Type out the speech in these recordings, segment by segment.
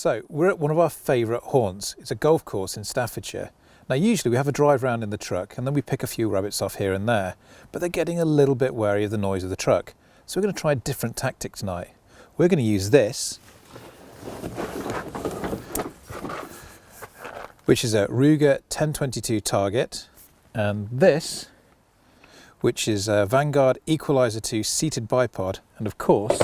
So we're at one of our favourite haunts. It's a golf course in Staffordshire. Now usually we have a drive round in the truck and then we pick a few rabbits off here and there, but they're getting a little bit wary of the noise of the truck. So we're going to try a different tactic tonight. We're going to use this, which is a Ruger 1022 target, and this, which is a Vanguard Equalizer 2 seated bipod, and of course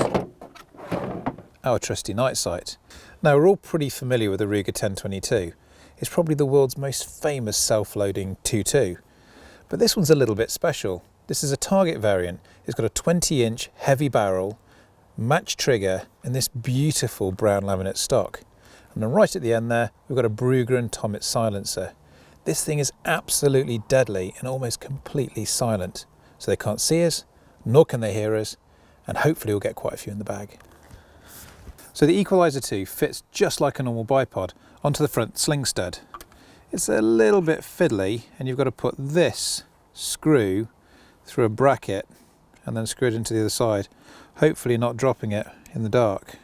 our trusty NiteSite. Now we're all pretty familiar with the Ruger 1022. It's probably the world's most famous self-loading 2.2, but this one's a little bit special. This is a target variant. It's got a 20-inch heavy barrel, match trigger, and this beautiful brown laminate stock. And then right at the end there, we've got a Ruger and Tomit silencer. This thing is absolutely deadly and almost completely silent, so they can't see us, nor can they hear us, and hopefully we'll get quite a few in the bag. So the Equalizer 2 fits just like a normal bipod onto the front sling stud. It's a little bit fiddly, and you've got to put this screw through a bracket and then screw it into the other side, hopefully not dropping it in the dark.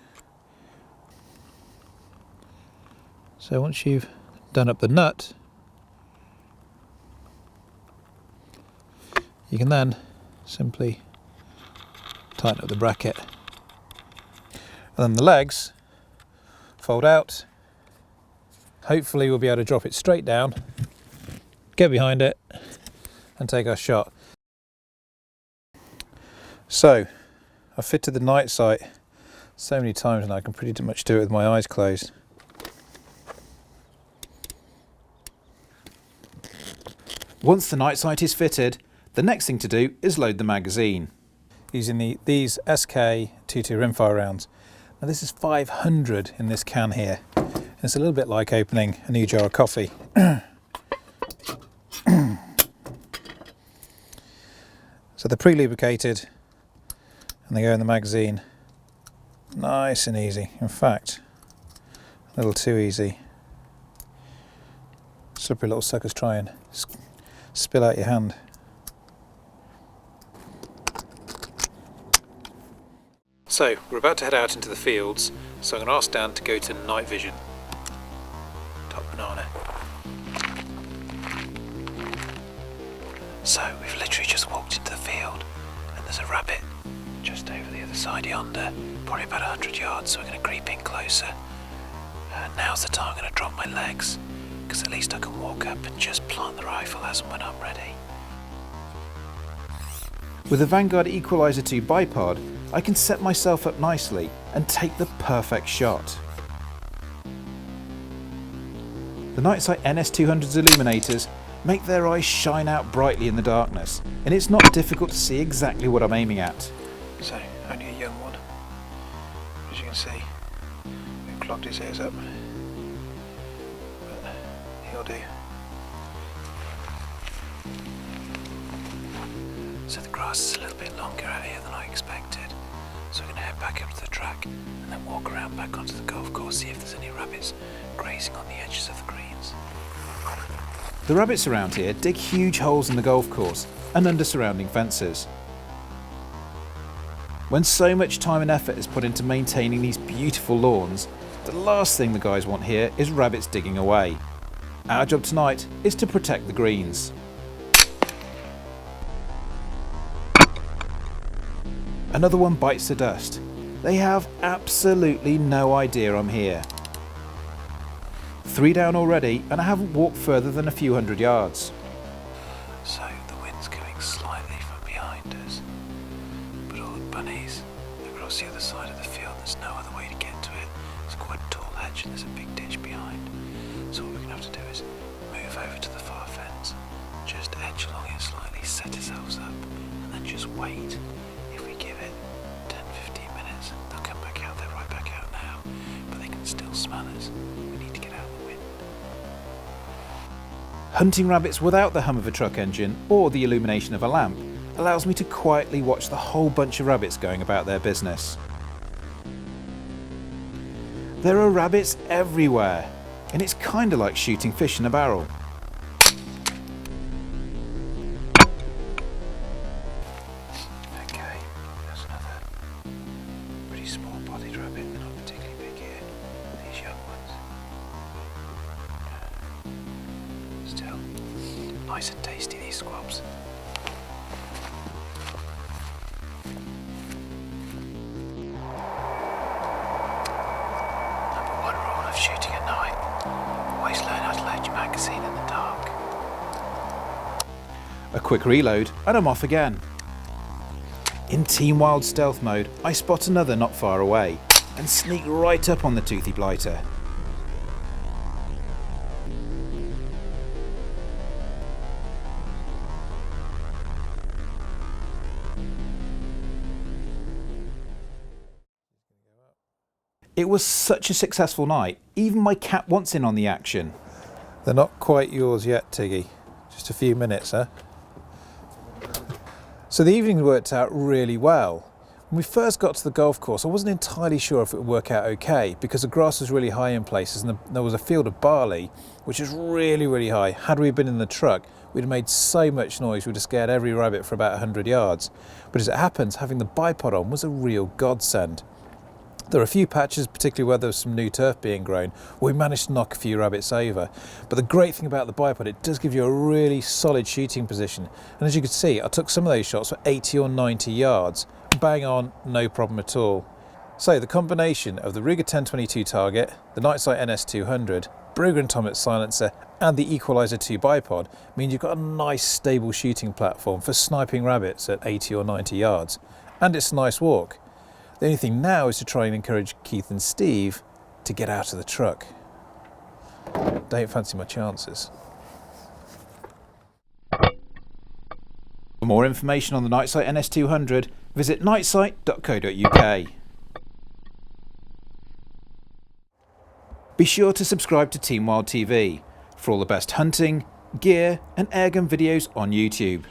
So once you've done up the nut, you can then simply tighten up the bracket. And then the legs fold out. Hopefully we'll be able to drop it straight down, get behind it and take our shot. So I've fitted the NiteSite so many times now I can pretty much do it with my eyes closed. Once the NiteSite is fitted, the next thing to do is load the magazine using these SK22 rimfire rounds. Now this is 500 in this can here. It's a little bit like opening a new jar of coffee. So they're pre-lubricated and they go in the magazine nice and easy. In fact, a little too easy. Slippery little suckers try and spill out your hand. So we're about to head out into the fields, so I'm going to ask Dan to go to night vision. Top banana. So we've literally just walked into the field and there's a rabbit just over the other side yonder, probably about 100 yards, so we're going to creep in closer. Now's the time I'm going to drop my legs, because at least I can walk up and just plant the rifle as and when I'm ready. With the Vanguard Equalizer 2 bipod, I can set myself up nicely and take the perfect shot. The NiteSite NS200's illuminators make their eyes shine out brightly in the darkness, and it's not difficult to see exactly what I'm aiming at. So, only a young one, as you can see. We've clogged his ears up, but he'll do. So the grass is a little bit longer out here than I expected, so we're going to head back up to the track and then walk around back onto the golf course, see if there's any rabbits grazing on the edges of the greens. The rabbits around here dig huge holes in the golf course and under surrounding fences. When so much time and effort is put into maintaining these beautiful lawns, the last thing the guys want here is rabbits digging away. Our job tonight is to protect the greens. Another one bites the dust. They have absolutely no idea I'm here. 3 down already, and I haven't walked further than a few hundred yards. So the wind's coming slightly from behind us, but all the bunnies across the other side of the field, there's no other way to get to it. It's quite a tall hedge and there's a big ditch behind. So what we're going to have to do is move over to the far fence, just edge along it slightly, set ourselves up, and then just wait. If we give it 10-15 minutes, they'll come back out. They're right back out now, but they can still smell us. We need to get out of the wind. Hunting rabbits without the hum of a truck engine or the illumination of a lamp allows me to quietly watch the whole bunch of rabbits going about their business. There are rabbits everywhere, and it's kind of like shooting fish in a barrel. Okay, that's another pretty small bodied rabbit, not particularly big here. These young ones. Nice and tasty, these squabs. Number one rule of shooting at night: always learn how to load your magazine in the dark. A quick reload and I'm off again. In Team Wild stealth mode, I spot another not far away and sneak right up on the toothy blighter. It was such a successful night, even my cat wants in on the action. They're not quite yours yet, Tiggy. Just a few minutes, huh? So the evening worked out really well. When we first got to the golf course, I wasn't entirely sure if it would work out okay because the grass was really high in places and there was a field of barley, which is really, really high. Had we been in the truck, we'd have made so much noise, we'd have scared every rabbit for about 100 yards. But as it happens, having the bipod on was a real godsend. There were a few patches, particularly where there was some new turf being grown, where we managed to knock a few rabbits over. But the great thing about the bipod, it does give you a really solid shooting position. And as you can see, I took some of those shots for 80 or 90 yards. Bang on, no problem at all. So the combination of the Ruger 1022 target, the NiteSite NS200, Brugger & Thomas silencer and the Equalizer 2 bipod means you've got a nice stable shooting platform for sniping rabbits at 80 or 90 yards. And it's a nice walk. The only thing now is to try and encourage Keith and Steve to get out of the truck. Don't fancy my chances. For more information on the NiteSite NS200, visit nitesite.co.uk. Be sure to subscribe to Team Wild TV for all the best hunting, gear and airgun videos on YouTube.